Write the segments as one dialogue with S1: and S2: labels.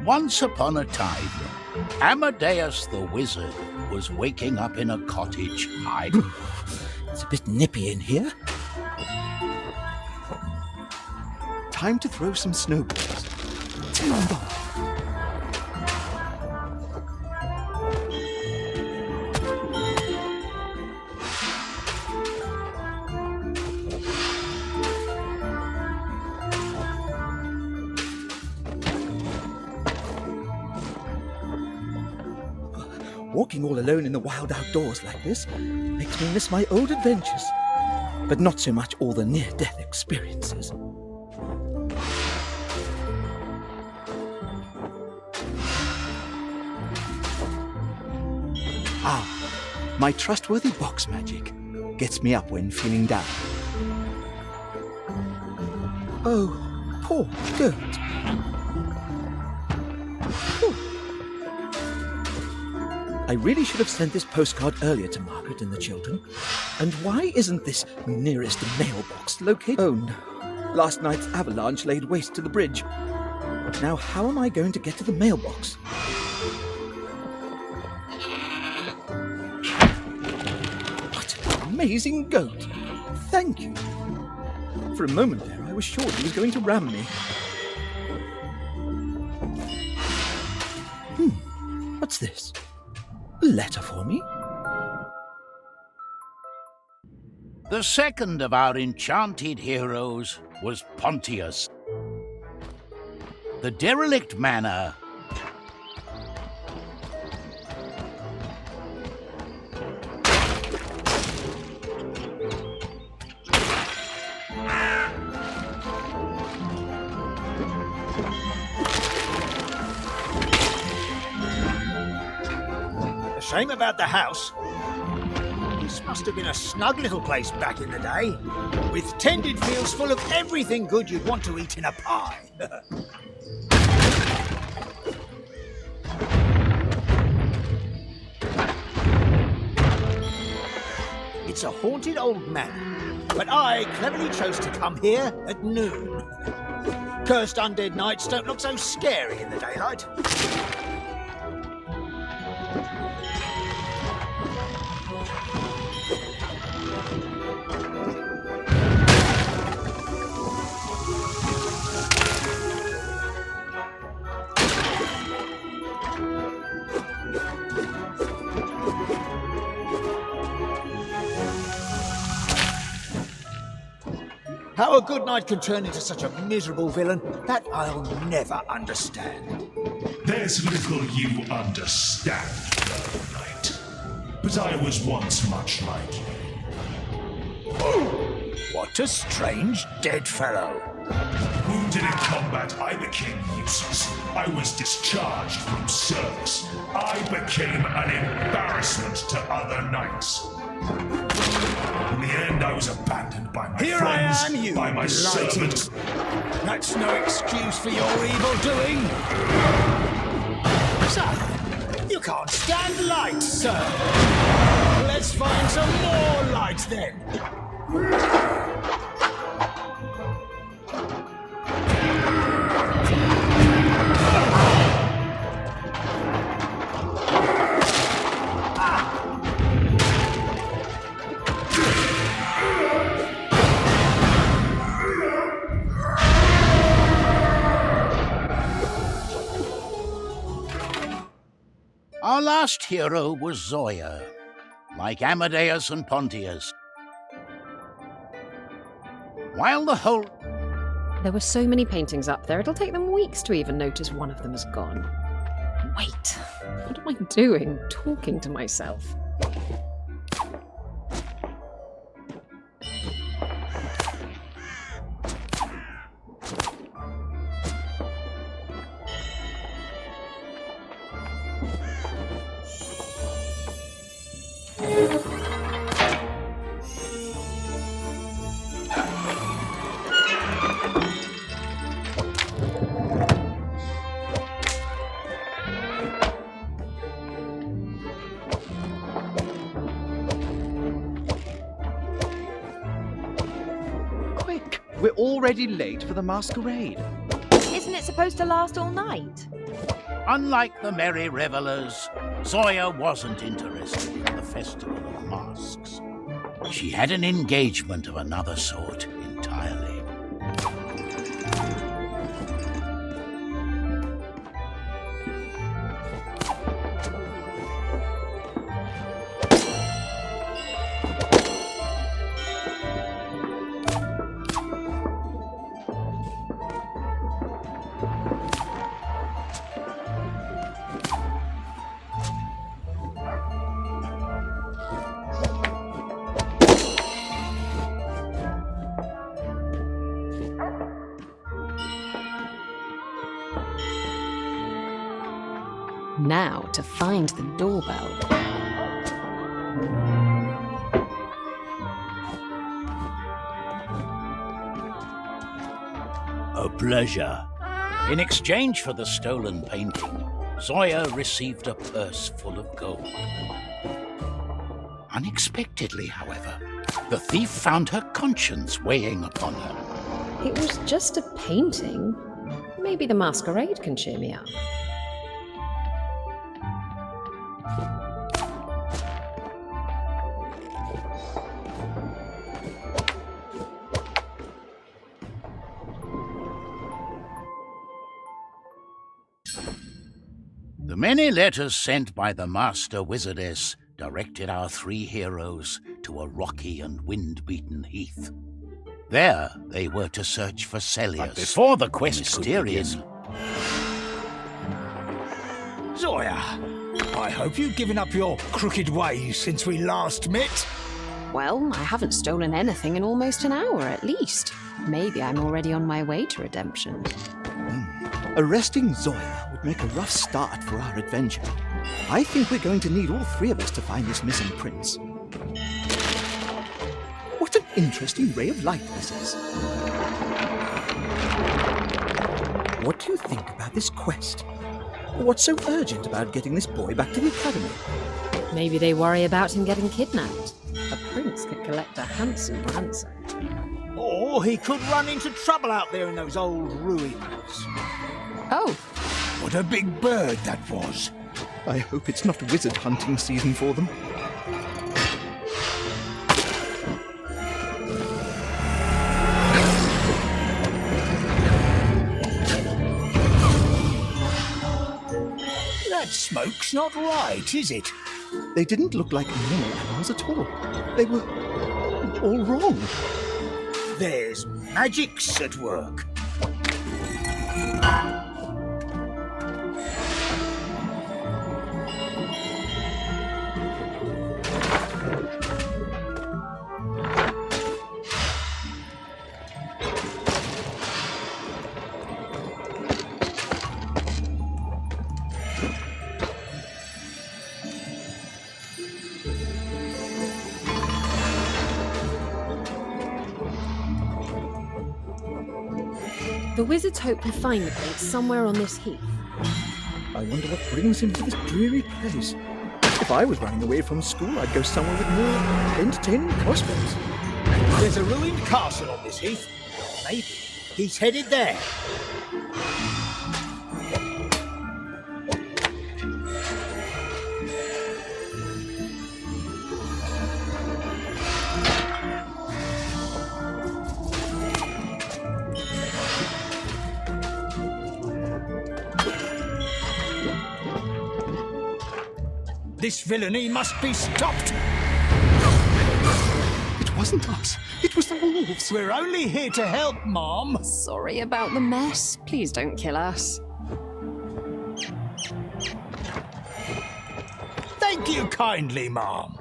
S1: Once upon a time, Amadeus the wizard was waking up in a cottage hiding.
S2: It's a bit nippy in here. Time to throw some snowballs. Timber! Walking all alone in the wild outdoors like this makes me miss my old adventures, but not so much all the near-death experiences. My trustworthy box magic gets me up when feeling down. Oh, poor goat. I really should have sent this postcard earlier to Margaret and the children. And why isn't this nearest mailbox located? Oh no, last night's avalanche laid waste to the bridge. Now how am I going to get to the mailbox? What an amazing goat! Thank you. For a moment there, I was sure he was going to ram me. What's this? A letter for me?
S1: The second of our enchanted heroes was Pontius. The derelict manor
S3: Shame about the house. This must have been a snug little place back in the day, with tended fields full of everything good you'd want to eat in a pie. It's a haunted old manor, but I cleverly chose to come here at noon. Cursed undead nights don't look so scary in the daylight. How a good knight can turn into such a miserable villain, that I'll never understand.
S4: There's little you understand, fellow knight. But I was once much like you.
S3: What a strange dead fellow.
S4: Wounded in combat, I became useless. I was discharged from service. I became an embarrassment to other knights. In the end, I was abandoned by my friends, by my servants.
S3: That's no excuse for your evil doing. So, you can't stand light, sir. Let's find some more light then.
S1: Our last hero was Zoya, like Amadeus and Pontius. While the whole...
S5: There were so many paintings up there, it'll take them weeks to even notice one of them is gone. Wait, what am I doing? Talking to myself.
S6: We're already late for the masquerade.
S7: Isn't
S6: Isn't it supposed to last all night?
S1: Unlike the merry revelers, Zoya wasn't interested in the Festival of Masks. She had an engagement of another sort entirely.
S5: Now to find the doorbell.
S1: A pleasure. In exchange for the stolen painting, Zoya received a purse full of gold. Unexpectedly, however, the thief found her conscience weighing upon her.
S5: It was just a painting. Maybe the masquerade can cheer me up.
S1: The many letters sent by the Master Wizardess directed our three heroes to a rocky and wind-beaten heath. There they were to search for Celius. But before the quest could begin...
S3: Zoya, I hope you've given up your crooked ways since we last met.
S5: Well, I haven't stolen anything in almost an hour at least. Maybe I'm already on my way to redemption.
S2: Arresting Zoya would make a rough start for our adventure. I think we're going to need all three of us to find this missing prince. What an interesting ray of light this is. What do you think about this quest? What's so urgent about getting this boy back to the academy?
S5: Maybe they worry about him getting kidnapped. A prince could collect a handsome ransom.
S3: Or he could run into trouble out there in those old ruins.
S5: Oh,
S3: What a big bird that was.
S2: I hope it's not wizard hunting season for them.
S3: That smoke's not right, is it?
S2: They didn't look like normal animals at all. They were all wrong.
S3: There's magics at work.
S5: the wizards hope we find the prince somewhere on this heath.
S2: I wonder what brings him to this dreary place. If I was running away from school, I'd go somewhere with more entertaining prospects.
S3: There's a ruined castle on this heath. Maybe he's headed there. This villainy must be stopped.
S2: It wasn't us. It was the wolves.
S3: We're only here to help, Mom.
S5: Sorry about the mess. Please don't kill us.
S3: Thank you kindly, Mom.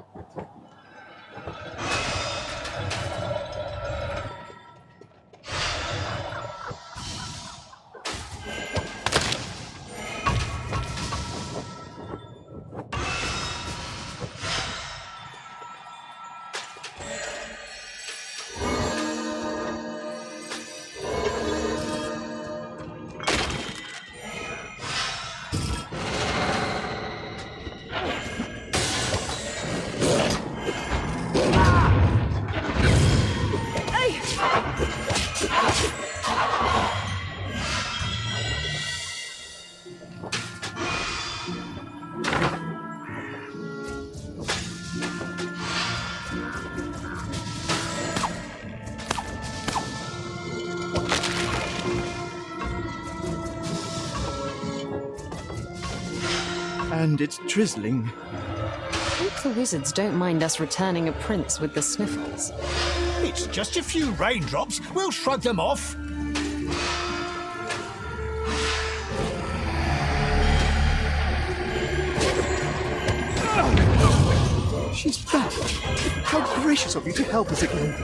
S2: And it's drizzling.
S5: Hope the wizards don't mind us returning a prince with the sniffles.
S3: It's just a few raindrops. We'll shrug them off.
S2: She's back. How gracious of you to help us again.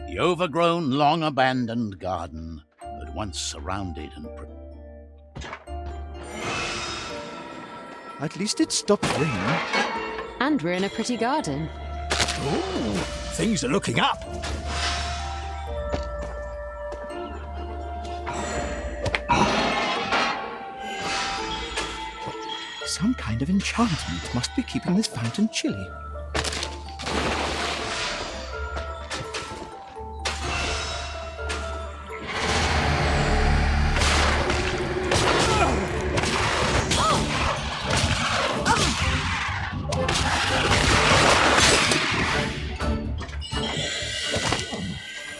S1: The overgrown, long-abandoned garden had once surrounded and
S2: At least it stopped raining.
S5: And we're in a pretty garden.
S3: Ooh, things are looking up.
S2: Some kind of enchantment must be keeping this fountain chilly.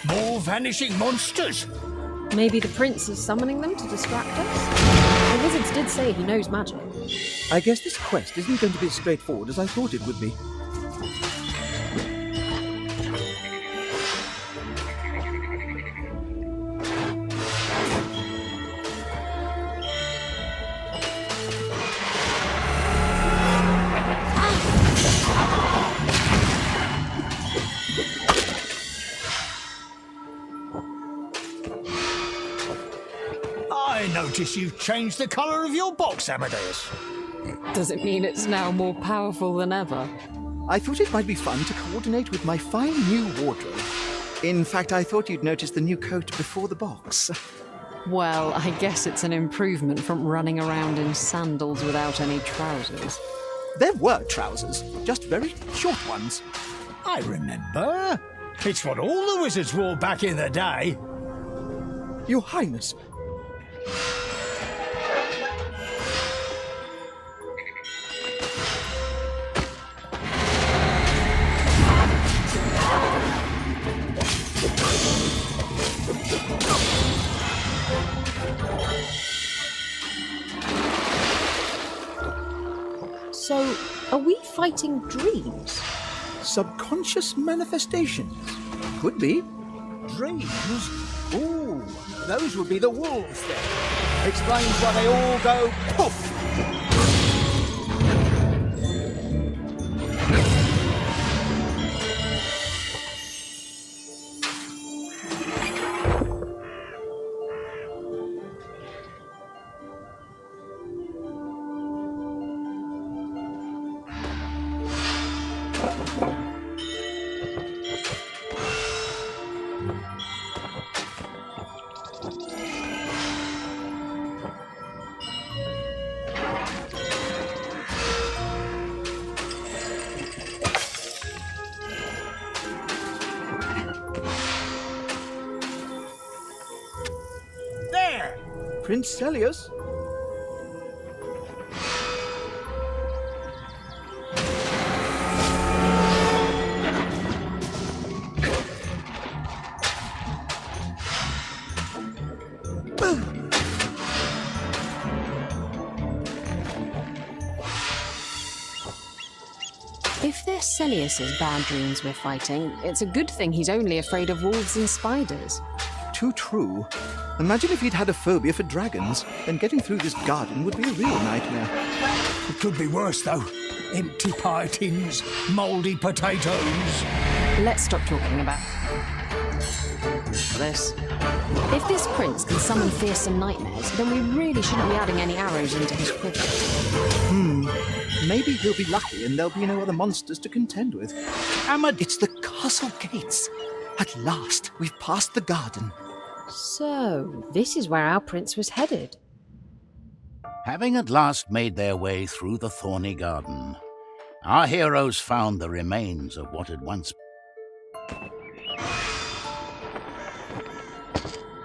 S3: More vanishing monsters.
S5: Maybe the prince is summoning them to distract us? The wizards did say he knows magic.
S2: I guess this quest isn't going to be as straightforward as I thought it would be.
S3: I notice you've changed the colour of your box, Amadeus.
S5: Does it mean it's now more powerful than ever?
S2: I thought it might be fun to coordinate with my fine new wardrobe. In fact, I thought you'd notice the new coat before the box.
S5: Well, I guess it's an improvement from running around in sandals without any trousers.
S2: There were trousers, just very short ones.
S3: I remember. It's what all the wizards wore back in the day.
S2: Your Highness.
S5: So, are we fighting dreams?
S2: Subconscious manifestations. Could be.
S3: Dreams? Ooh, those would be the wolves then. Explains why they all go poof. There!
S2: Prince Celius?
S5: If they're Celius's bad dreams we're fighting. It's a good thing he's only afraid of wolves and spiders.
S2: Too true. Imagine if he'd had a phobia for dragons, then getting through this garden would be a real nightmare.
S3: It could be worse, though. Empty pie tins, mouldy potatoes.
S5: Let's stop talking about this. If this prince can summon fearsome nightmares, then we really shouldn't be adding any arrows into his quiver.
S2: Maybe he'll be lucky and there'll be no other monsters to contend with. It's the castle gates. At last, we've passed the garden.
S5: So, this is where our prince was headed.
S1: Having at last made their way through the thorny garden, our heroes found the remains of what had once...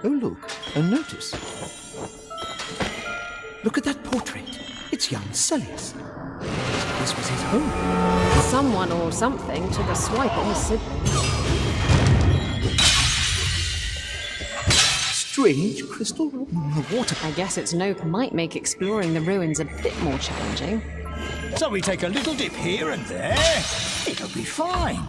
S2: Oh, look, a notice. Look at that portrait. It's young Celius. This was his home.
S5: Someone or something took a swipe at his siblings.
S2: Strange crystal in the water.
S5: I guess its note might make exploring the ruins a bit more challenging.
S3: So we take a little dip here and there. It'll be fine.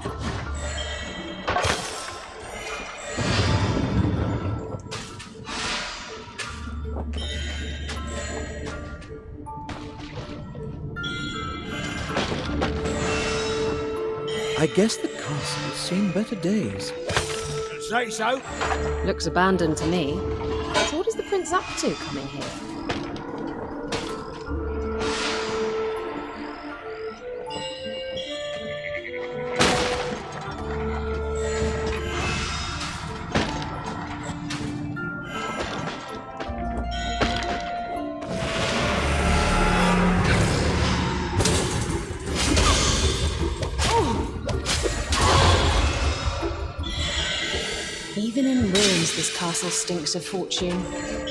S2: I guess the castle's seen better days.
S3: Say so.
S5: Looks abandoned to me. So what is the prince up to coming here? Even in ruins, this castle stinks of fortune.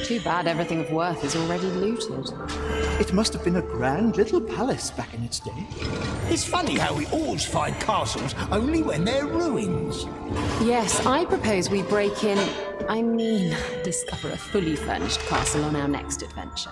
S5: Too bad everything of worth is already looted.
S2: It must have been a grand little palace back in its day.
S3: It's funny how we always find castles only when they're ruins.
S5: Yes, I propose we break in... discover a fully furnished castle on our next adventure.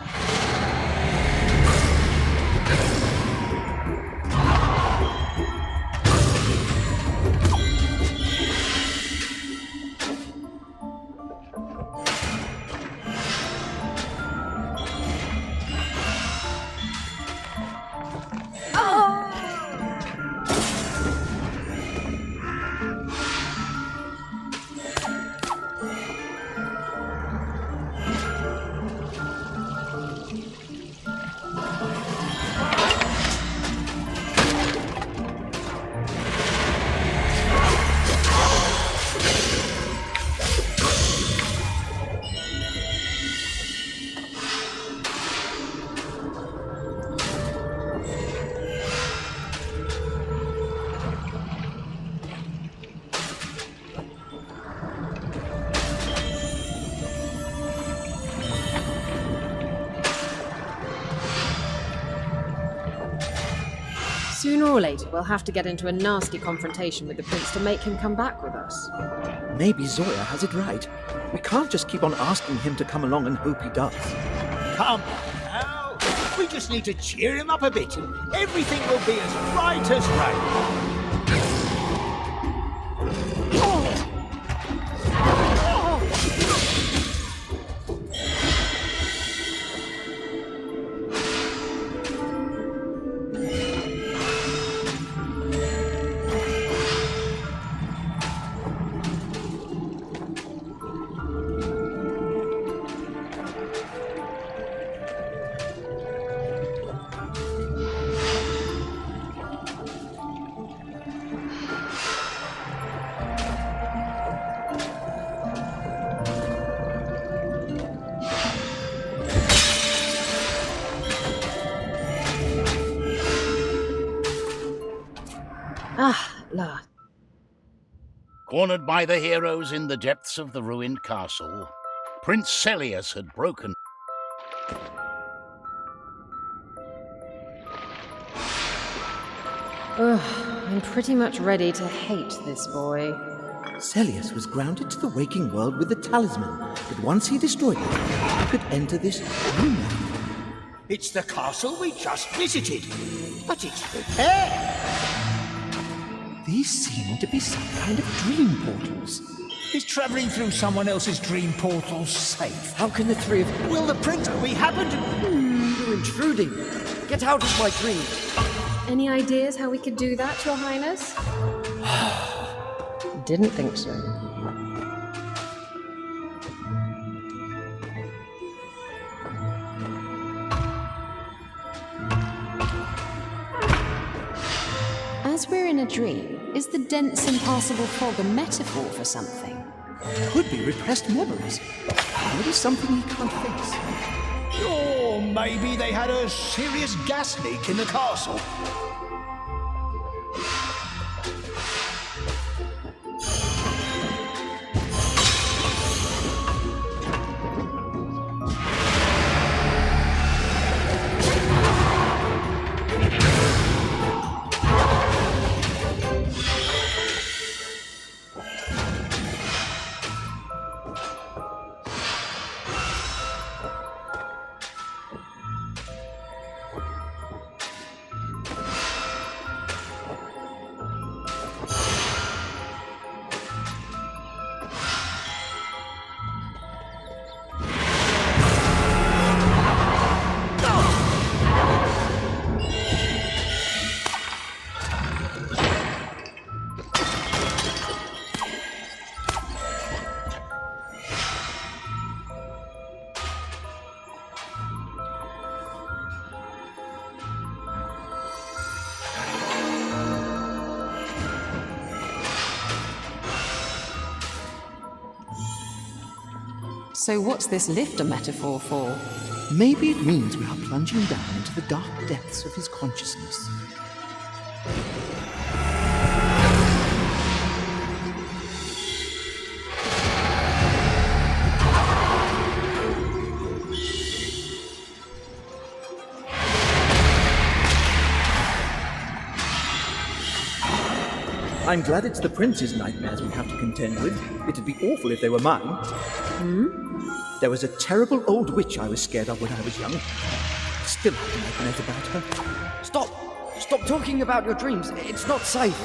S5: Sooner or later, we'll have to get into a nasty confrontation with the prince to make him come back with us.
S2: Maybe Zoya has it right. We can't just keep on asking him to come along and hope he does.
S3: Come on now. We just need to cheer him up a bit and everything will be as bright as rain.
S1: Cornered by the heroes in the depths of the ruined castle, Prince Celius had broken.
S5: I'm pretty much ready to hate this boy.
S2: Celius was grounded to the waking world with the talisman, but once he destroyed it, he could enter this new land.
S3: It's the castle we just visited, but it's repaired.
S2: These seem to be some kind of dream portals.
S3: Is travelling through someone else's dream portal safe?
S2: How can the three of you...
S3: Will the prince... We happen to...
S2: You're intruding. Get out of my dream.
S5: Any ideas how we could do that, Your Highness? Didn't think so. As we're in a dream, is the dense, impassable fog a metaphor for something?
S2: Could be repressed memories. Maybe something he can't face.
S3: Or maybe they had a serious gas leak in the castle.
S5: So what's this lift a metaphor for?
S2: Maybe it means we are plunging down into the dark depths of his consciousness. I'm glad it's the prince's nightmares we have to contend with. It'd be awful if they were mine. There was a terrible old witch I was scared of when I was young. I still have nightmares about her.
S7: Stop! Stop talking about your dreams. It's not safe.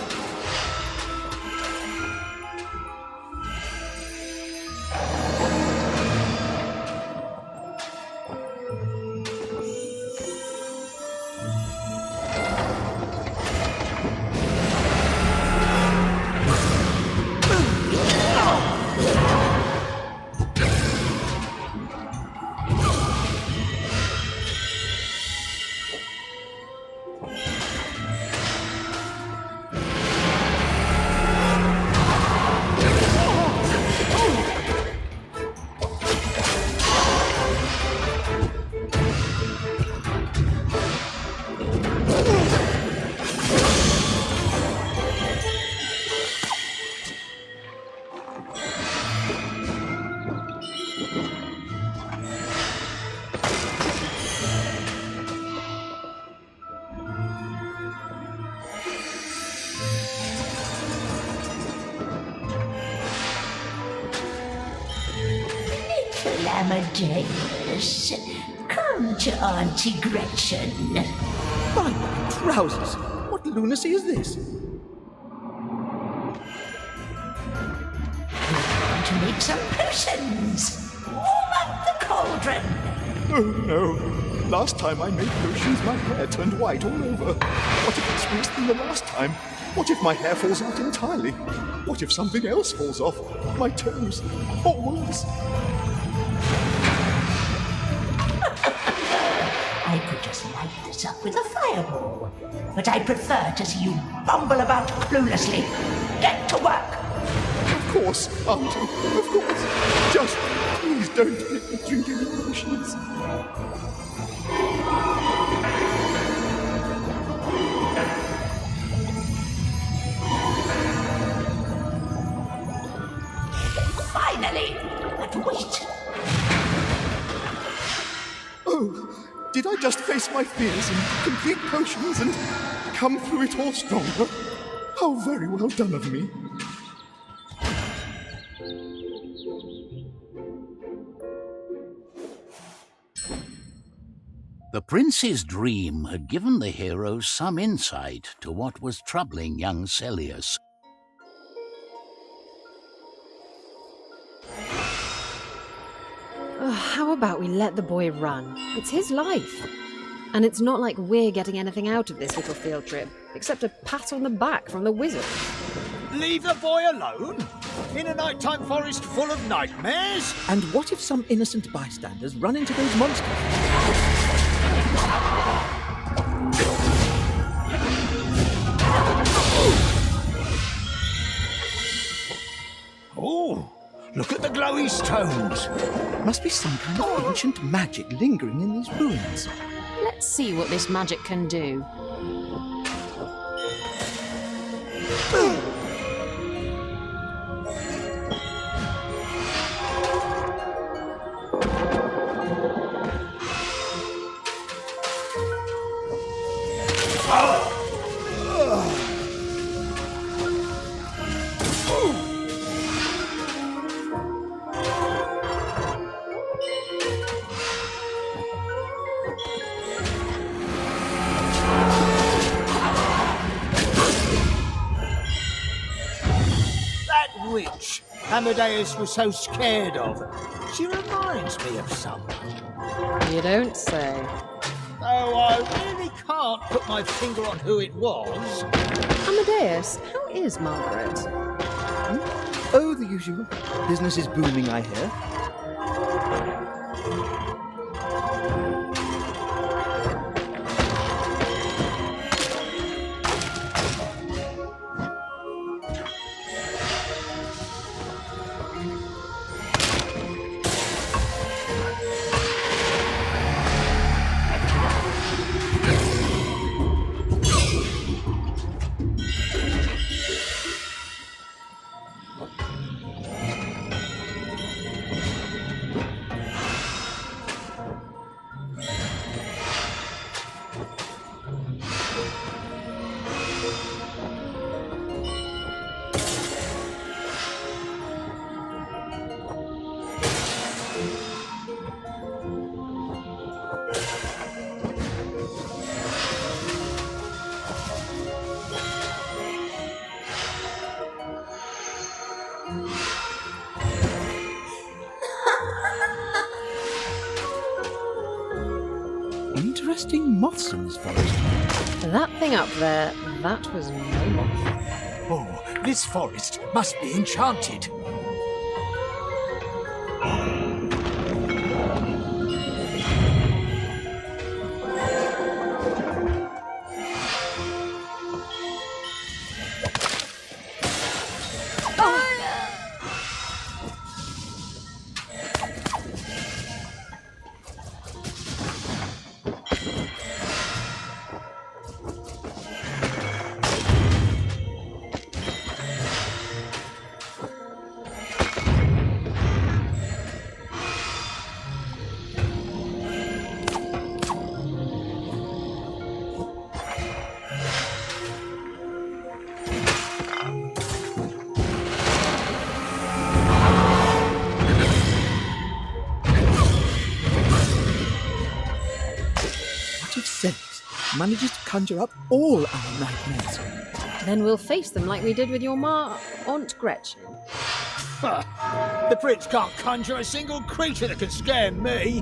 S8: Amadeus, come to Auntie Gretchen.
S2: My trousers! What lunacy is this?
S8: I'm going to make some potions. Warm up the cauldron.
S2: Oh no! Last time I made potions, my hair turned white all over. What if it's worse than the last time? What if my hair falls out entirely? What if something else falls off? My toes? Or worse?
S8: I could just light this up with a fireball, but I prefer to see you bumble about cluelessly. Get to work!
S2: Of course, Auntie, of course. Just please don't make me drink any potions.
S8: Finally! But wait!
S2: Oh, did I just face my fears and complete potions and come through it all stronger? How very well done of me.
S1: The prince's dream had given the heroes some insight to what was troubling young Celius.
S5: How about we let the boy run? It's his life. And it's not like we're getting anything out of this little field trip, except a pat on the back from the wizard.
S3: Leave the boy alone? In a nighttime forest full of nightmares?
S2: And what if some innocent bystanders run into those monsters?
S3: Oh, look at the glowy stones.
S2: Must be some kind of ancient magic lingering in these ruins.
S5: Let's see what this magic can do.
S3: Witch Amadeus was so scared of. She reminds me of someone.
S5: You don't say.
S3: Though I really can't put my finger on who it was.
S5: Amadeus, how is Margaret?
S2: Oh, the usual. Business is booming, I hear. Interesting moths in this forest.
S5: That thing up there, that was no moth.
S3: Oh, this forest must be enchanted.
S2: Manages to conjure up all our nightmares.
S5: Then we'll face them like we did with your Aunt Gretchen.
S3: The prince can't conjure a single creature that can scare me.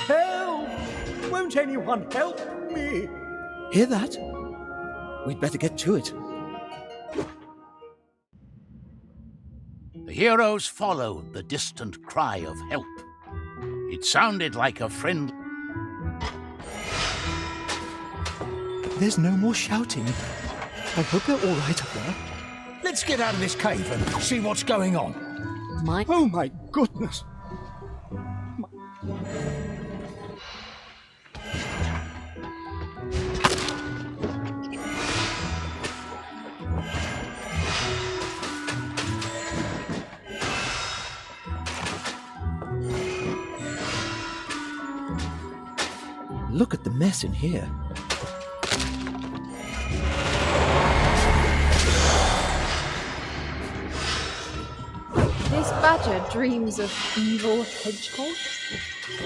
S3: Help! Won't anyone help me?
S2: Hear that? We'd better get to it.
S1: heroes followed the distant cry of help. It sounded like a friend.
S2: There's no more shouting. I hope they're all right up there.
S3: Let's get out of this cave and see what's going on.
S2: Oh my goodness! Look at the mess in here.
S5: This badger dreams of evil hedgehogs?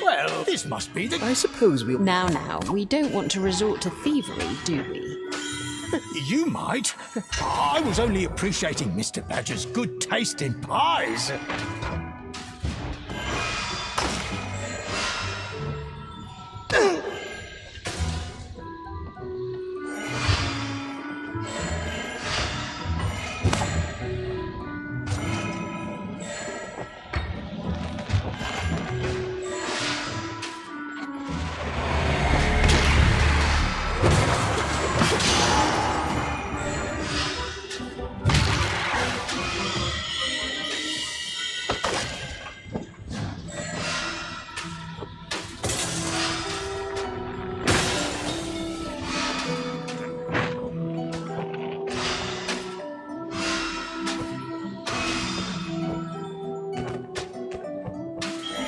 S3: Well, this must be the...
S2: I suppose we'll...
S5: Now, we don't want to resort to thievery, do we?
S3: You might. I was only appreciating Mr. Badger's good taste in pies.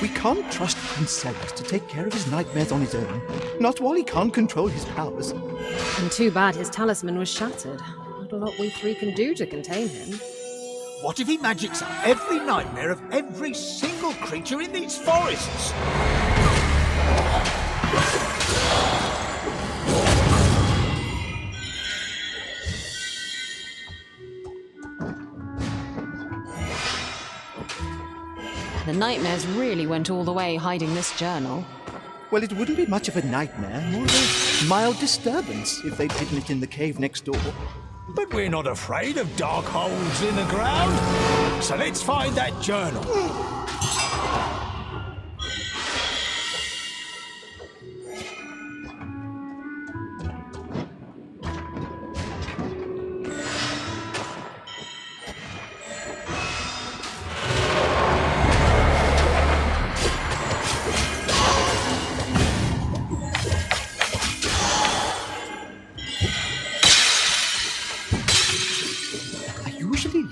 S2: We can't trust Prince Ceres to take care of his nightmares on his own. Not while he can't control his powers.
S5: And too bad his talisman was shattered. Not a lot we three can do to contain him.
S3: What if he magics up every nightmare of every single creature in these forests?
S5: The nightmares really went all the way hiding this journal.
S2: Well, it wouldn't be much of a nightmare, more of a mild disturbance if they'd hidden it in the cave next door.
S3: But we're not afraid of dark holes in the ground. So let's find that journal.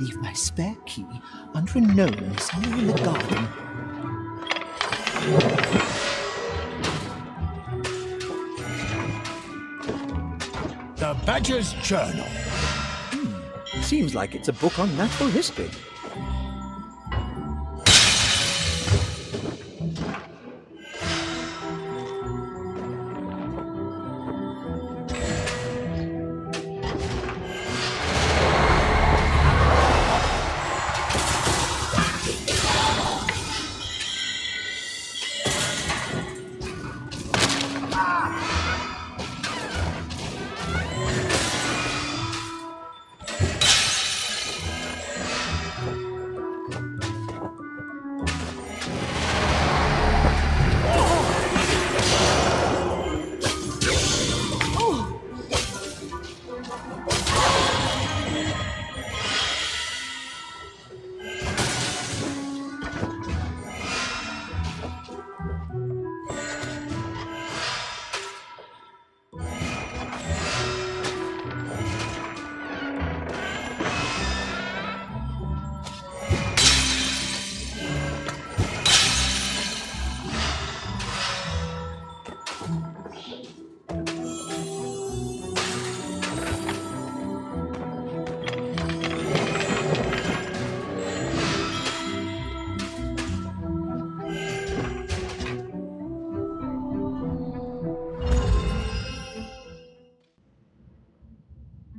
S2: Leave my spare key under a gnome somewhere in the garden.
S3: The Badger's Journal.
S2: Seems like it's a book on natural history.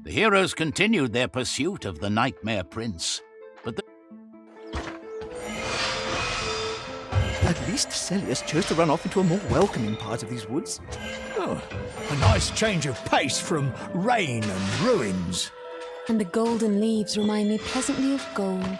S1: The heroes continued their pursuit of the Nightmare Prince, but
S2: At least Celius chose to run off into a more welcoming part of these woods.
S3: Oh, a nice change of pace from rain and ruins.
S5: And the golden leaves remind me pleasantly of gold.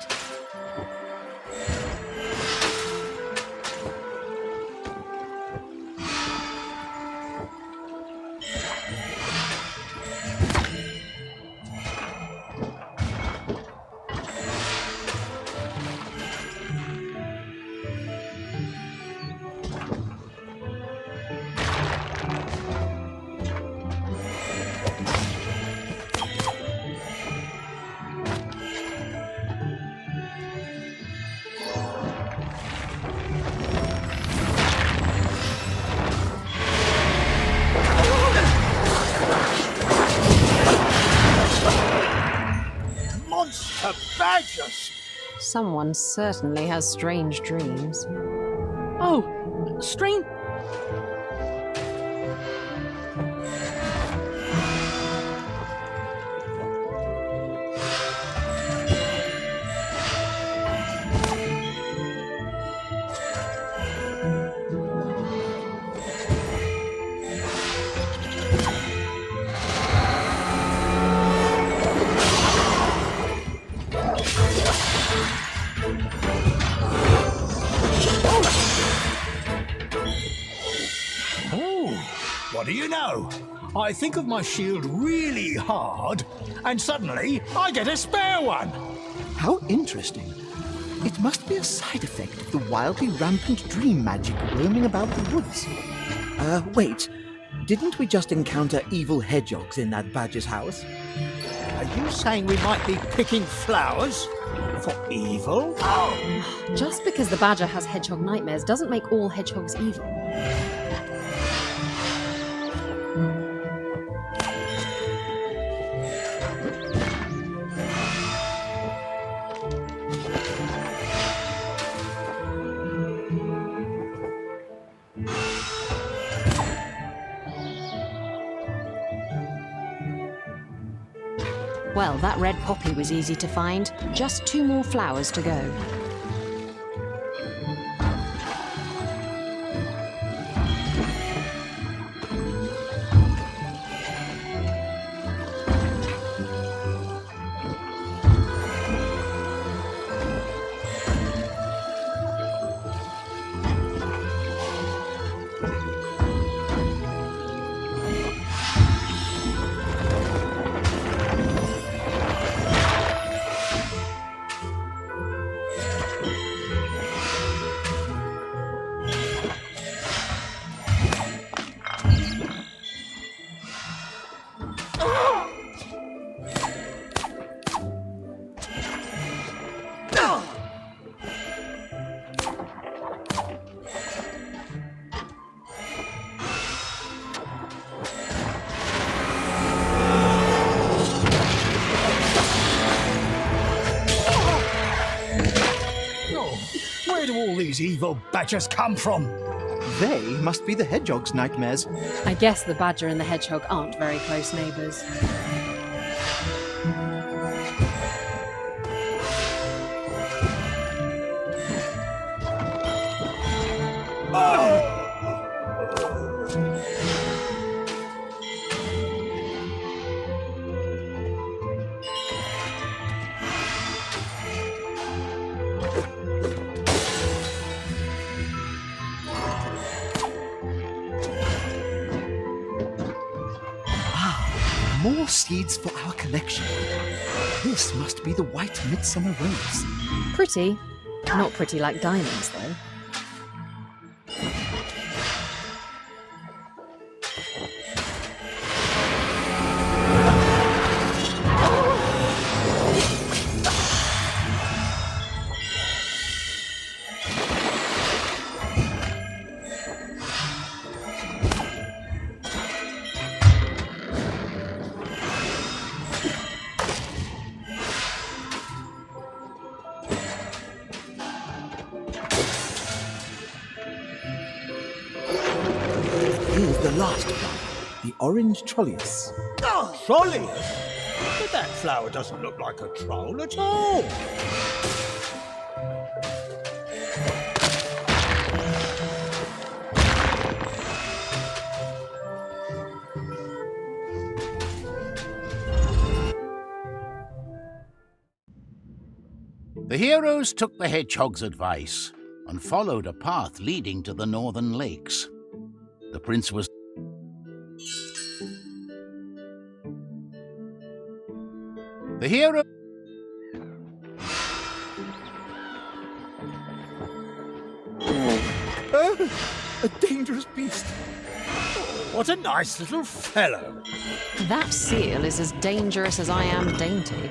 S5: Someone certainly has strange dreams.
S2: Oh, Trine!
S3: What do you know? I think of my shield really hard, and suddenly I get a spare one.
S2: How interesting. It must be a side effect of the wildly rampant dream magic roaming about the woods. Wait. Didn't we just encounter evil hedgehogs in that badger's house?
S3: Are you saying we might be picking flowers for evil?
S5: Just because the badger has hedgehog nightmares doesn't make all hedgehogs evil. Well, that red poppy was easy to find. Just 2 more flowers to go.
S3: Where do all these evil badgers come from?
S2: They must be the hedgehog's nightmares.
S5: I guess the badger and the hedgehog aren't very close neighbours.
S2: More seeds for our collection. This must be the white midsummer rose.
S5: Pretty. Not pretty like diamonds, though.
S2: Here's the last flower, the orange trolleus.
S3: Trolleus? But that flower doesn't look like a troll at all.
S1: The heroes took the hedgehog's advice and followed a path leading to the northern lakes. The prince was the hero.
S2: Oh, a dangerous beast.
S3: What a nice little fellow.
S5: That seal is as dangerous as I am dainty.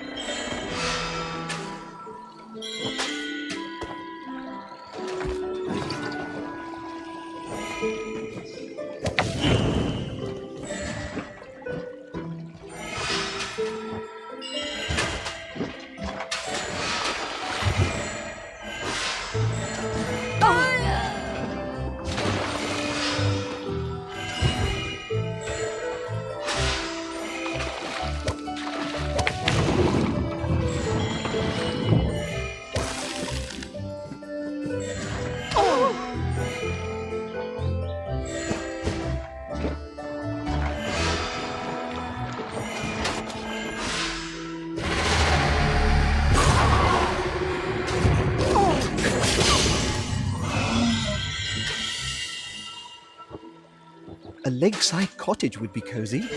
S2: A lakeside cottage would be cozy.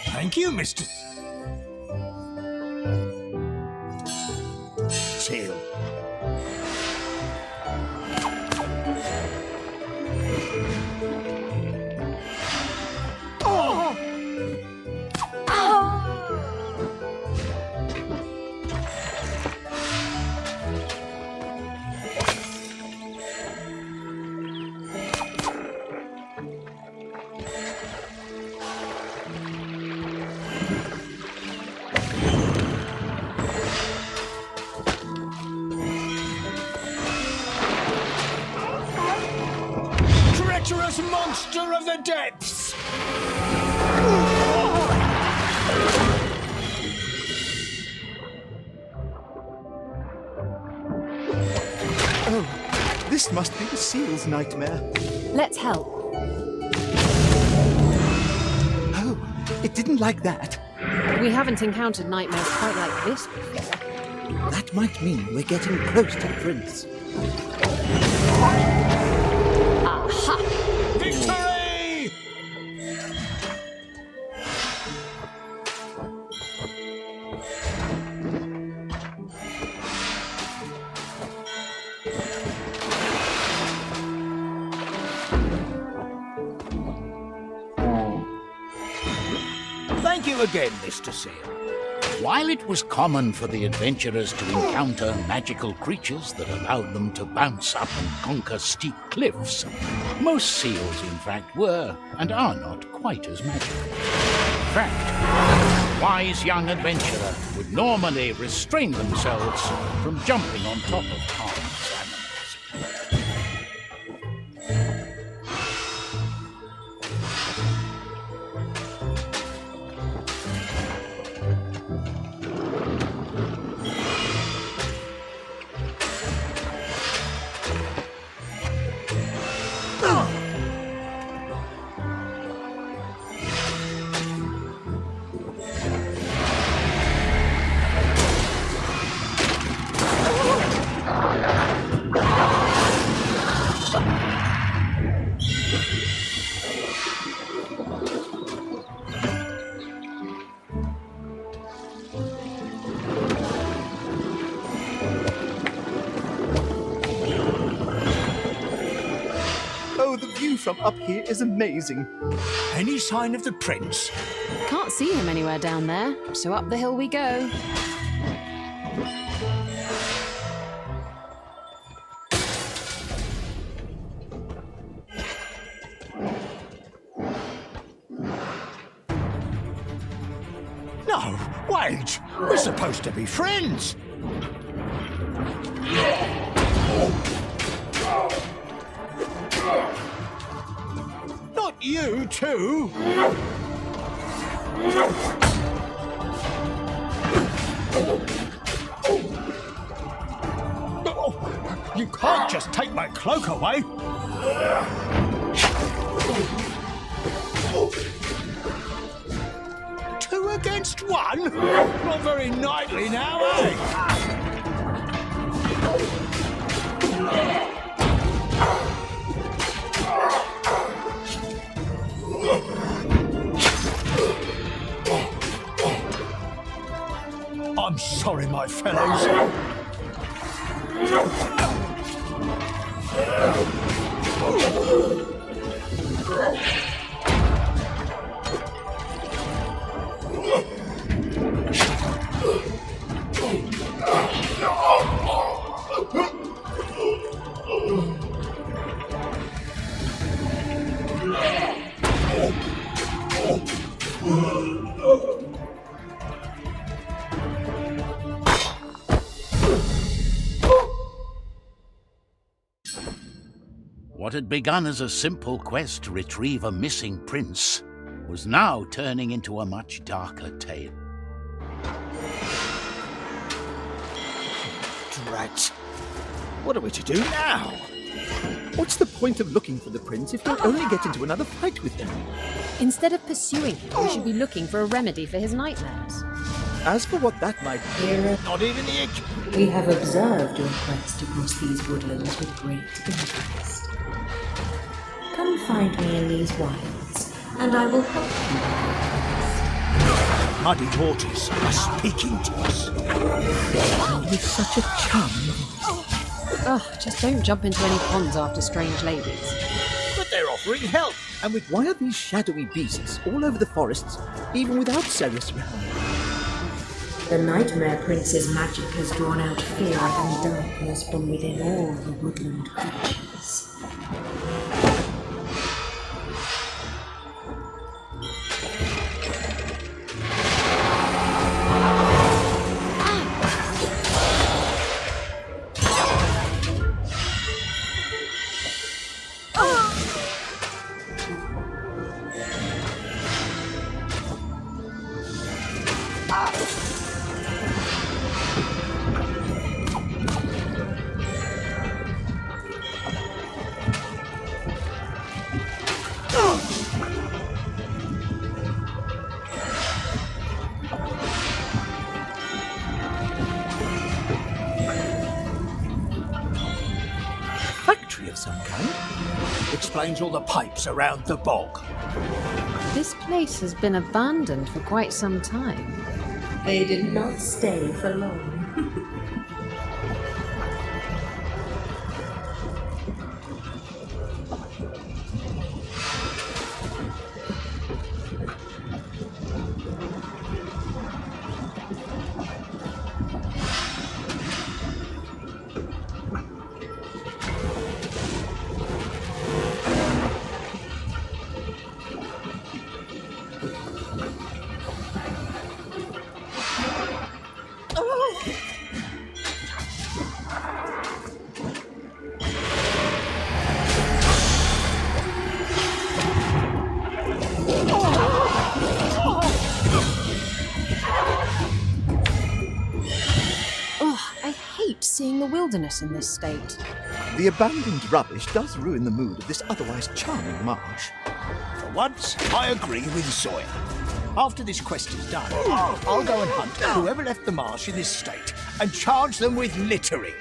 S3: Thank you, Mr. Seal. Treacherous monster of the depths!
S2: Oh, this must be the seal's nightmare.
S5: Let's help.
S2: Oh, it didn't like that.
S5: We haven't encountered nightmares quite like this before.
S2: That might mean we're getting close to the prince.
S5: Aha!
S3: Victory! Thank you again, Mr. Seal.
S1: While it was common for the adventurers to encounter magical creatures that allowed them to bounce up and conquer steep cliffs, most seals, in fact, were and are not quite as magical. In fact, a wise young adventurer would normally restrain themselves from jumping on top of harmless animals.
S2: Oh, the view from up here is amazing.
S3: Any sign of the prince?
S5: Can't see him anywhere down there, so up the hill we go.
S3: No, wait! We're supposed to be friends! Not you, too! Oh, you can't just take my cloak away! Two against one? Not very knightly now, eh? I'm sorry, my fellows.
S1: What had begun as a simple quest to retrieve a missing prince was now turning into a much darker tale.
S2: Drat. What are we to do now? What's the point of looking for the prince if you'll only get into another fight with him?
S5: Instead of pursuing him, we should be looking for a remedy for his nightmares.
S2: As for what that might be,
S3: Not even the
S8: We have observed your quest across these woodlands with great interest. Come find me in these wilds, and I will help you.
S3: muddy waters are speaking to us.
S2: with such a charming voice.
S5: Ugh, just don't jump into any ponds after strange ladies.
S3: But they're offering help, and with
S2: Why are these shadowy beasts all over the forests, even without Ceres around?
S8: The Nightmare Prince's magic has drawn out fear and darkness from within all the woodland creatures.
S2: Factory of some kind?
S3: explains all the pipes around the bog.
S5: This place has been abandoned for quite some time.
S8: They did not stay for long.
S5: Seeing the wilderness in this state.
S2: The abandoned rubbish does ruin the mood of this otherwise charming marsh.
S3: For once, I agree with Zoya. After this quest is done, I'll go and hunt whoever left the marsh in this state and charge them with littering.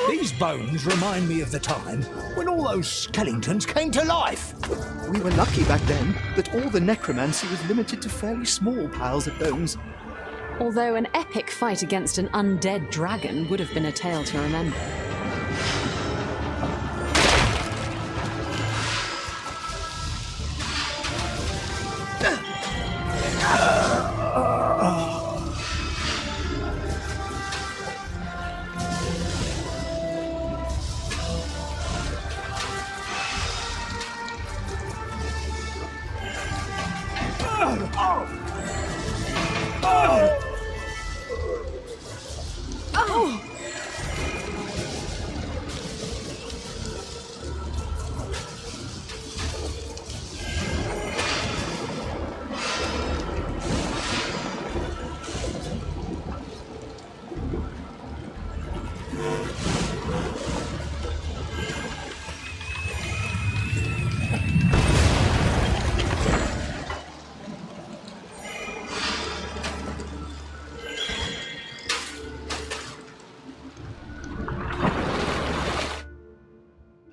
S3: These bones remind me of the time when all those skeletons came to life.
S2: We were lucky back then that all the necromancy was limited to fairly small piles of bones.
S5: Although an epic fight against an undead dragon would have been a tale to remember.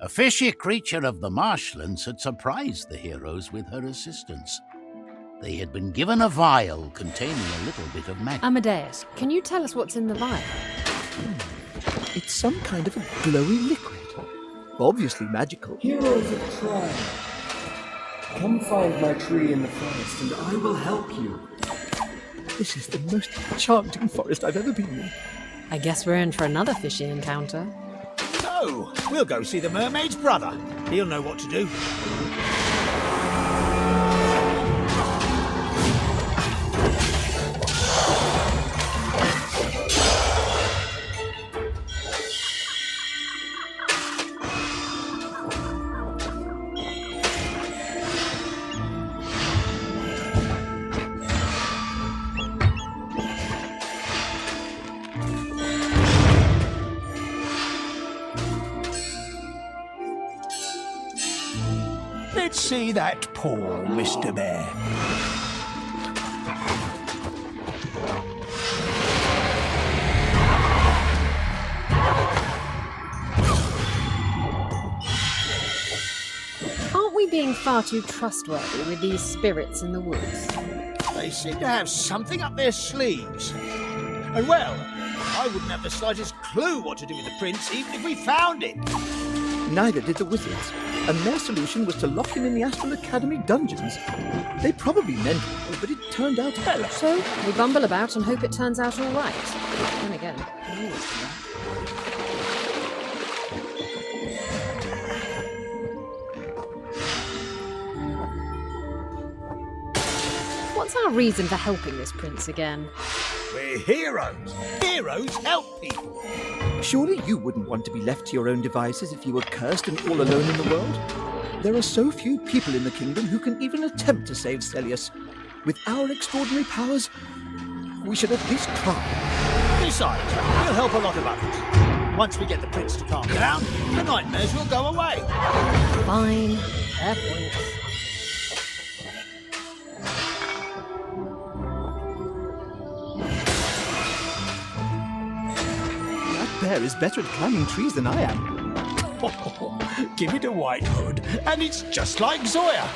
S1: A fishy creature of the marshlands had surprised the heroes with her assistance. They had been given a vial containing a little bit of magic.
S5: Amadeus, can you tell us what's in the vial?
S2: It's some kind of a glowy liquid. Obviously magical.
S7: Heroes of Trine, come find my tree in the forest and I will help you.
S2: This is the most enchanting forest I've ever been in.
S5: I guess we're in for another fishy encounter.
S3: So, we'll go see the mermaid's brother. He'll know what to do. Let's see that paw, Mr. Bear.
S5: Aren't we being far too trustworthy with these spirits in the woods?
S3: They seem to have something up their sleeves. And well, I wouldn't have the slightest clue what to do with the prince even if we found it.
S2: Neither did the wizards, and their solution was to lock him in the Astral Academy dungeons. They probably meant well, but it turned out well.
S5: So, we bumble about and hope it turns out all right. Then again, we always do that. What's our reason for helping this prince again?
S3: We're heroes. Heroes help people.
S2: Surely you wouldn't want to be left to your own devices if you were cursed and all alone in the world? There are so few people in the kingdom who can even attempt to save Celius. With our extraordinary powers, we should at least try.
S3: Besides, we'll help a lot of others. Once we get the prince to calm down, the nightmares will go away.
S5: Fine. Fair point.
S2: Bear is better at climbing trees than I am.
S3: Give it a white hood, and it's just like Zoya.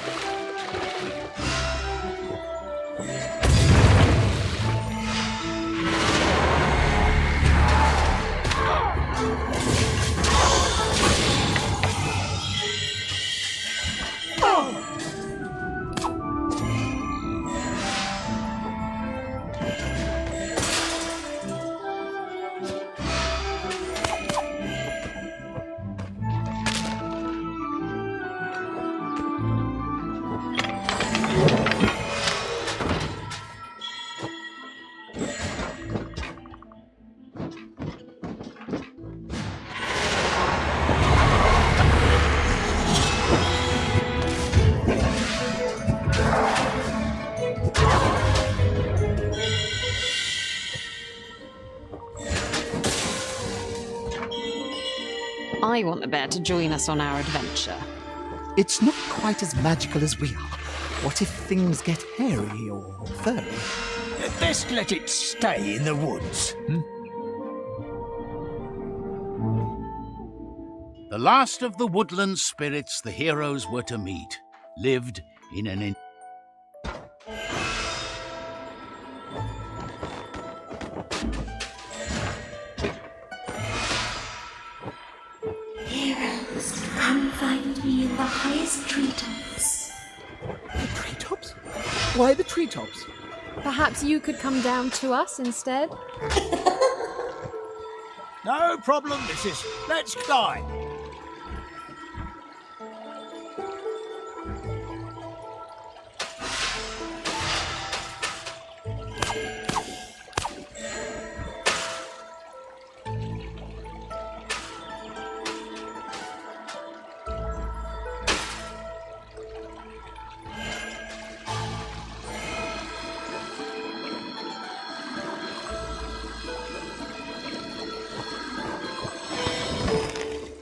S5: I want the bear to join us on our adventure.
S2: It's not quite as magical as we are. What if things get hairy or furry?
S3: Best let it stay in the woods.
S1: The last of the woodland spirits the heroes were to meet lived in an
S8: Heroes, come find me in the highest treetops.
S2: The treetops? Why the treetops?
S5: Perhaps you could come down to us instead?
S3: No problem, missus. Let's climb.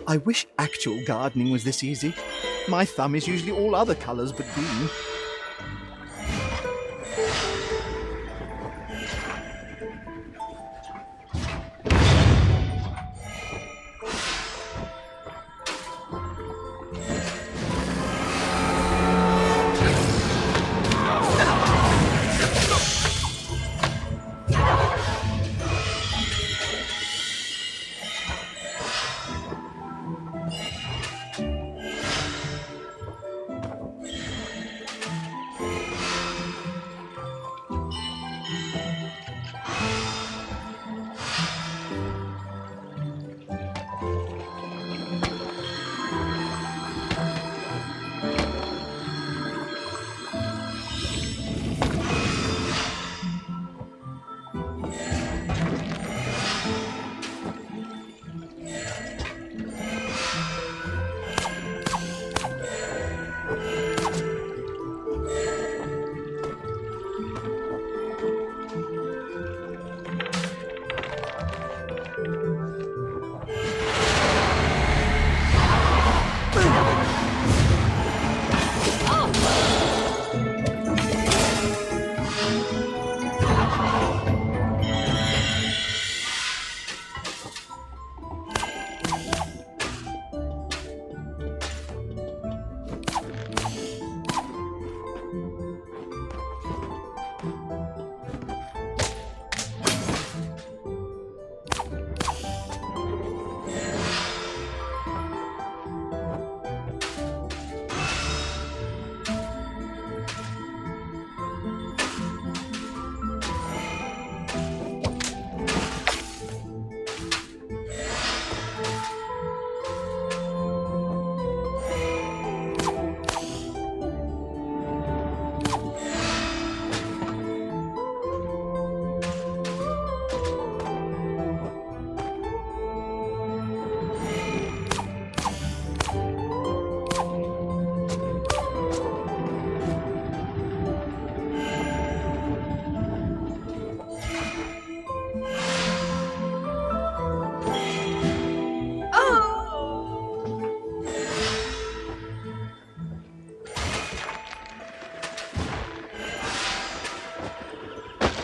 S2: I wish actual gardening was this easy. My thumb is usually all other colours but green.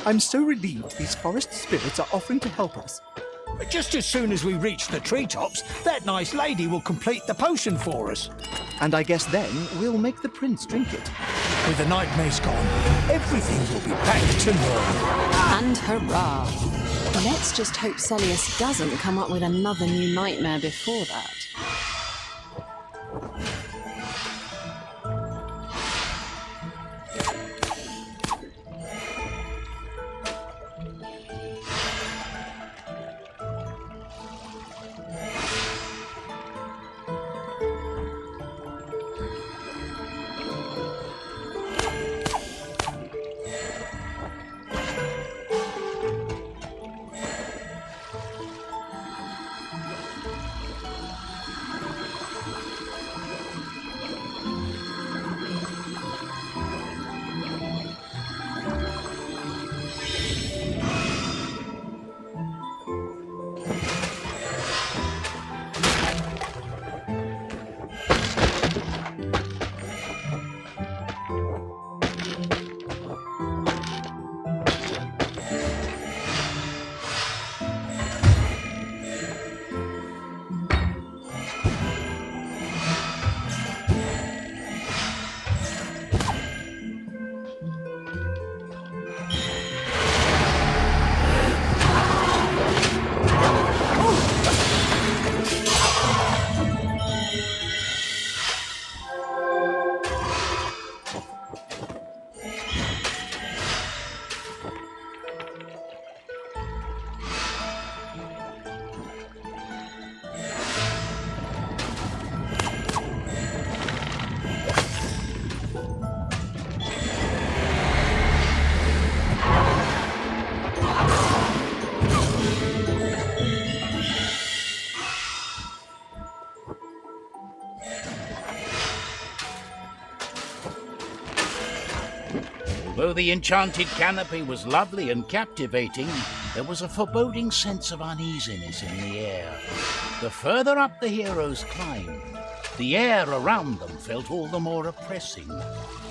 S2: I'm so relieved these forest spirits are offering to help us.
S3: But just as soon as we reach the treetops, that nice lady will complete the potion for us.
S2: And I guess then we'll make the prince drink it.
S3: With the nightmares gone, everything will be back to normal.
S5: And hurrah! Let's just hope Celius doesn't come up with another new nightmare before that.
S1: Although the enchanted canopy was lovely and captivating, there was a foreboding sense of uneasiness in the air. The further up the heroes climbed, the air around them felt all the more oppressing,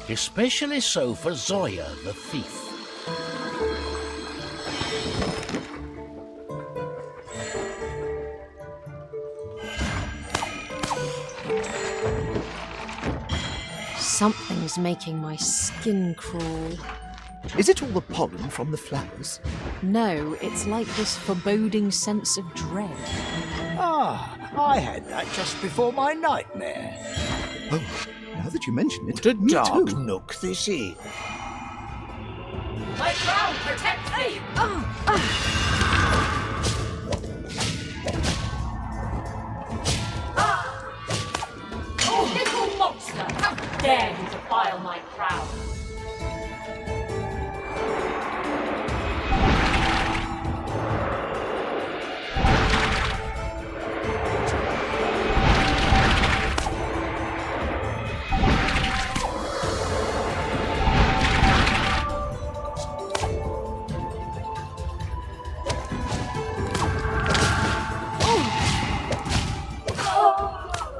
S1: especially so for Zoya the thief.
S5: Something's making my skin crawl.
S2: Is it all the pollen from the flowers?
S5: No, it's like this foreboding sense of dread.
S3: Ah, I had that just before my nightmare.
S2: Oh, now that you mention it,
S3: What a
S2: me
S3: dark
S2: too.
S3: nook this is.
S6: My crown protects me! Oh, little monster! How dare you defile my crown!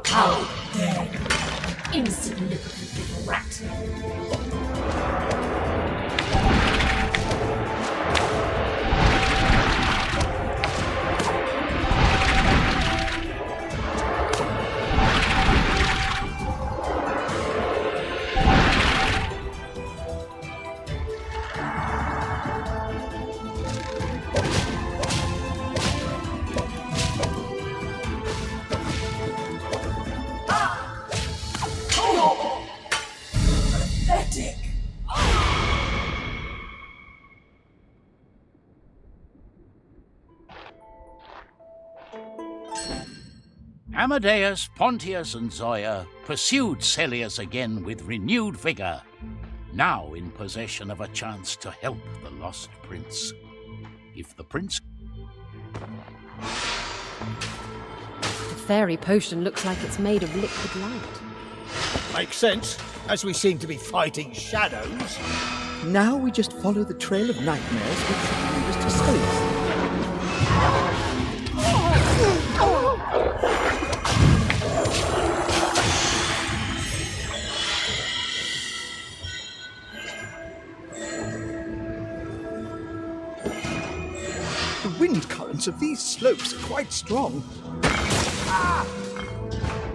S6: How dare you! Insignificant little rat! Pathetic!
S1: Amadeus, Pontius, and Zoya pursued Celius again with renewed vigor, now in possession of a chance to help the lost prince. If the prince...
S5: The fairy potion looks like it's made of liquid light.
S3: Makes sense, as we seem to be fighting shadows.
S2: Now we just follow the trail of nightmares which should lead us to Celius. The wind currents of these slopes are quite strong.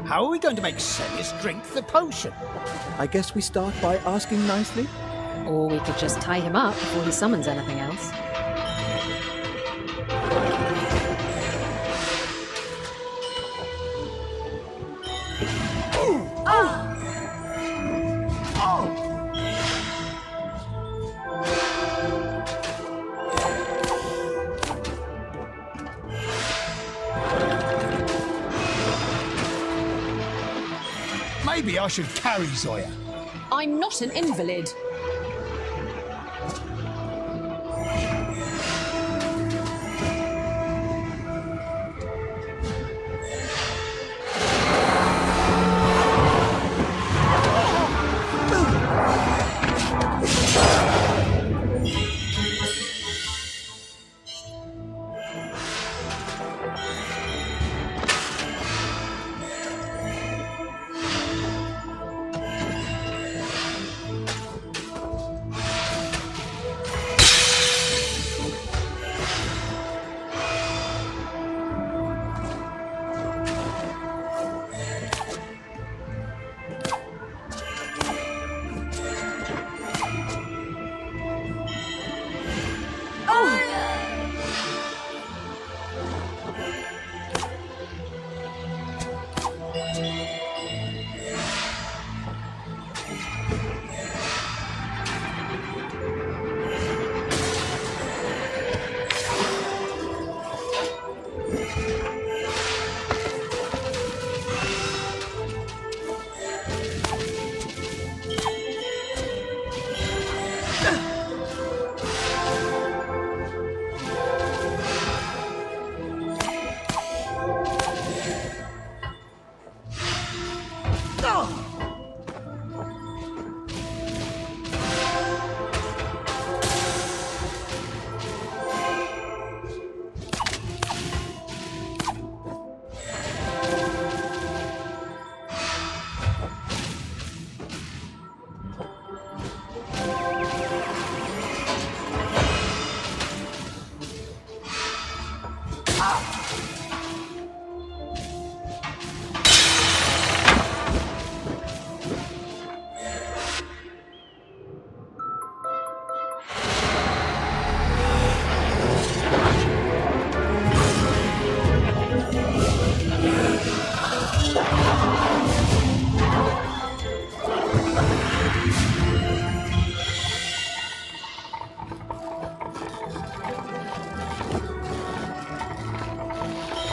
S3: How are we going to make Celius drink the potion?
S2: I guess we start by asking nicely.
S5: Or we could just tie him up before he summons anything else.
S3: Maybe I should carry Zoya.
S6: I'm not an invalid.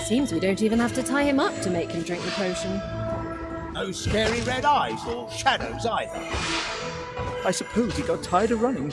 S5: Seems we don't even have to tie him up to make him drink the potion.
S3: No scary red eyes or shadows either.
S2: I suppose he got tired of running.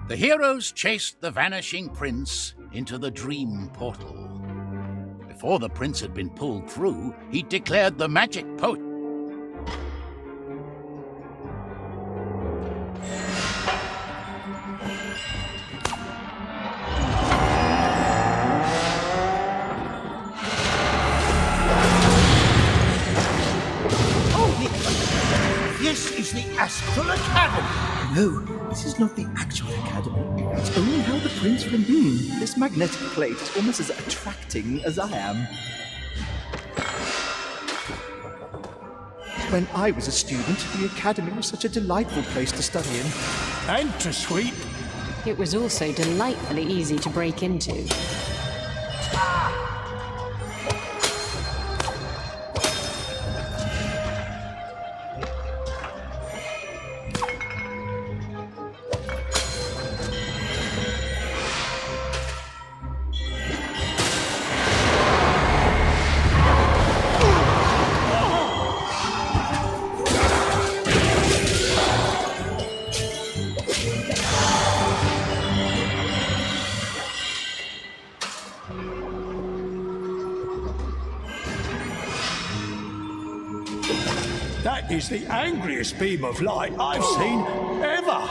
S1: The heroes chased the vanishing prince into the dream portal. Before the prince had been pulled through, he declared the magic potion.
S3: This is the Astral Academy.
S2: No, this is not the actual academy. It's only how the prince remained. This magnetic plate is almost as attracting as I am. When I was a student, the academy was such a delightful place to study in.
S3: And to sweep.
S5: It was also delightfully easy to break into.
S3: That is the angriest beam of light I've seen ever.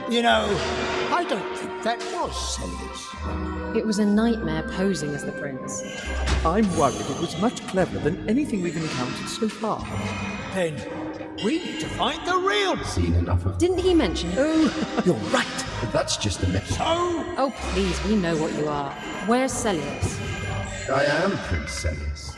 S3: You know, I don't think that was Celius.
S5: It was a nightmare posing as the prince.
S2: I'm worried it was much cleverer than anything we've encountered so far.
S3: Then we need to find the real.
S7: Seen enough of.
S5: Didn't he mention it?
S2: Oh, you're right.
S7: But that's just a myth.
S3: So,
S5: Oh, please, we know what you are. Where's Celius?
S7: I am Prince Celius.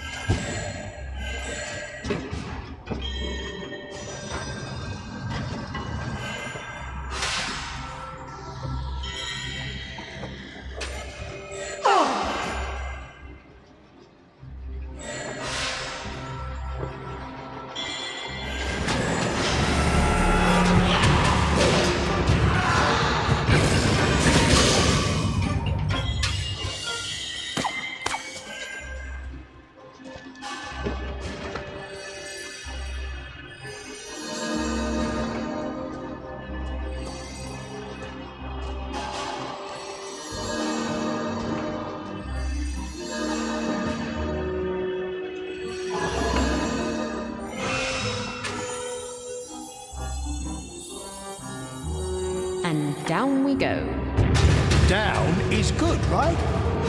S5: down we go.
S3: Down is good, right?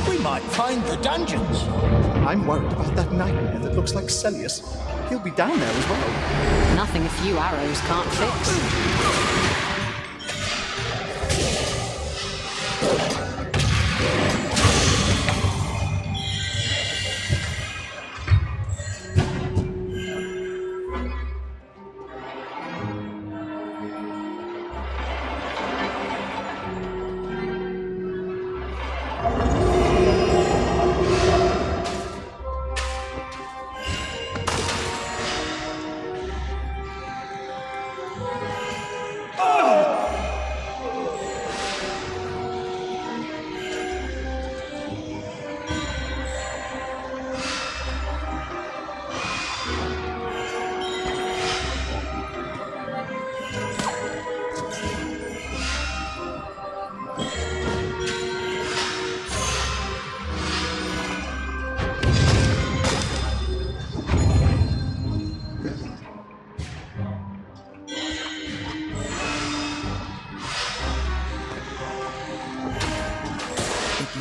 S3: We might find the dungeons.
S2: I'm worried about that nightmare that looks like Celius. He'll be down there as well.
S5: Nothing a few arrows can't fix.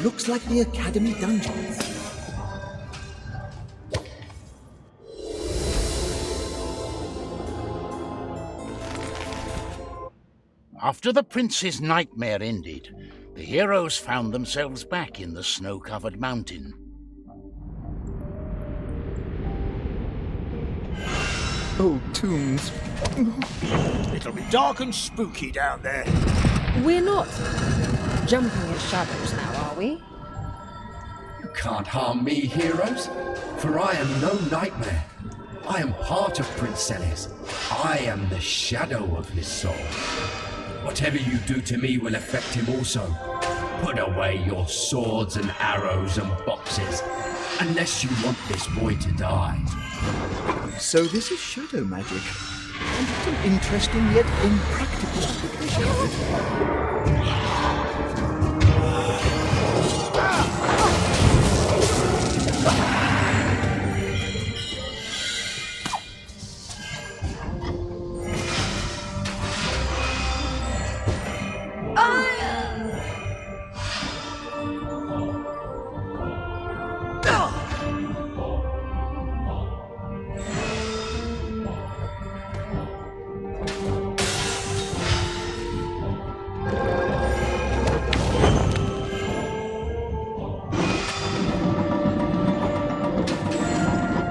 S2: Looks like the Academy dungeons.
S1: After the prince's nightmare ended, the heroes found themselves back in the snow-covered mountain.
S2: Old tombs.
S3: It'll be dark and spooky down there.
S5: We're not jumping at shadows now, are we?
S7: You can't harm me, heroes, for I am no nightmare. I am part of Prince Celius. I am the shadow of his soul. Whatever you do to me will affect him also. Put away your swords and arrows and boxes, unless you want this boy to die.
S2: So this is shadow magic. And it's an interesting yet impractical application of it.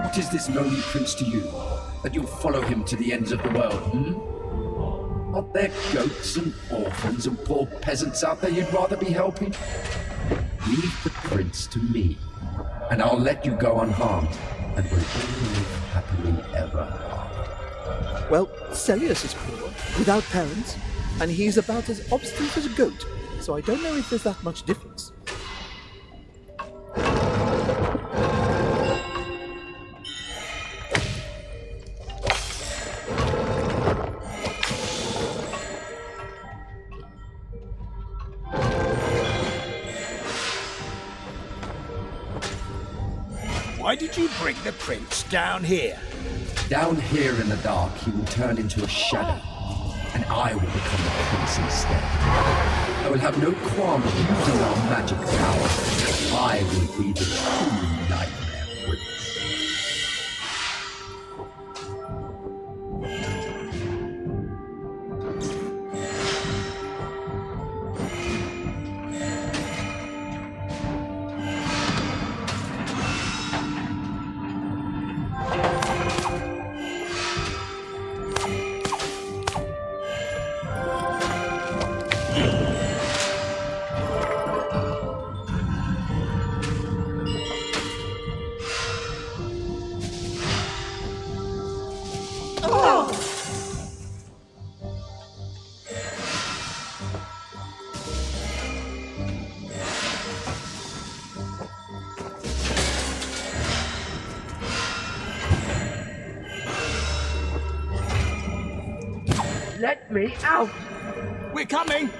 S7: What is this lonely prince to you, that you'll follow him to the ends of the world, Are there goats and orphans and poor peasants out there you'd rather be helping? Leave the prince to me, and I'll let you go unharmed, and we'll all live happily ever after.
S2: Well, Celius is poor, without parents, and he's about as obstinate as a goat, so I don't know if there's that much difference.
S3: Why did you bring the prince down here?
S7: Down here in the dark, he will turn into a shadow, and I will become the prince instead. I will have no qualm of using our magic power. I will be the true nightmare prince. Let me out!
S3: We're coming!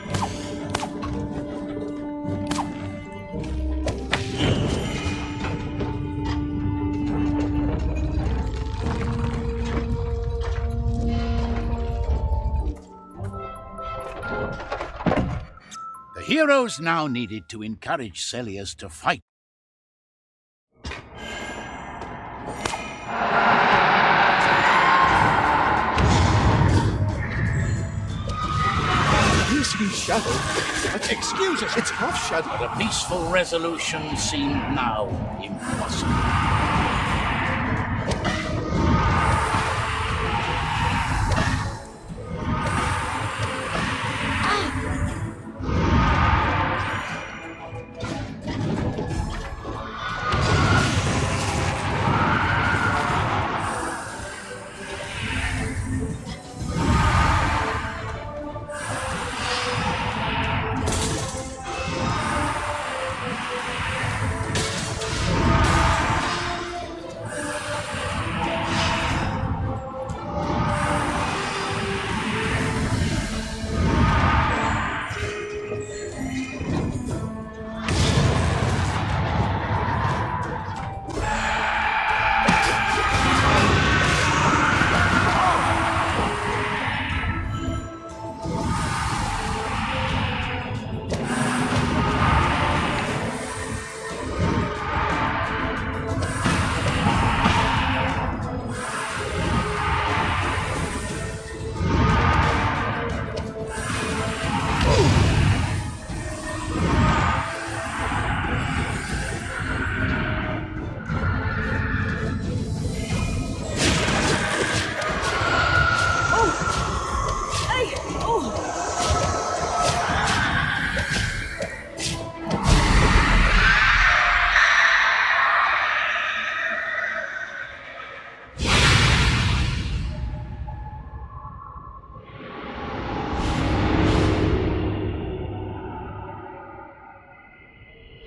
S1: heroes now needed to encourage Celius to fight.
S2: Appears to be shadow. But excuse us, it's half shadow.
S1: But a peaceful resolution seemed now impossible.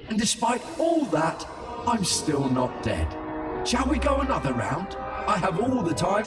S7: And despite all that, I'm still not dead. Shall we go another round? I have all the time.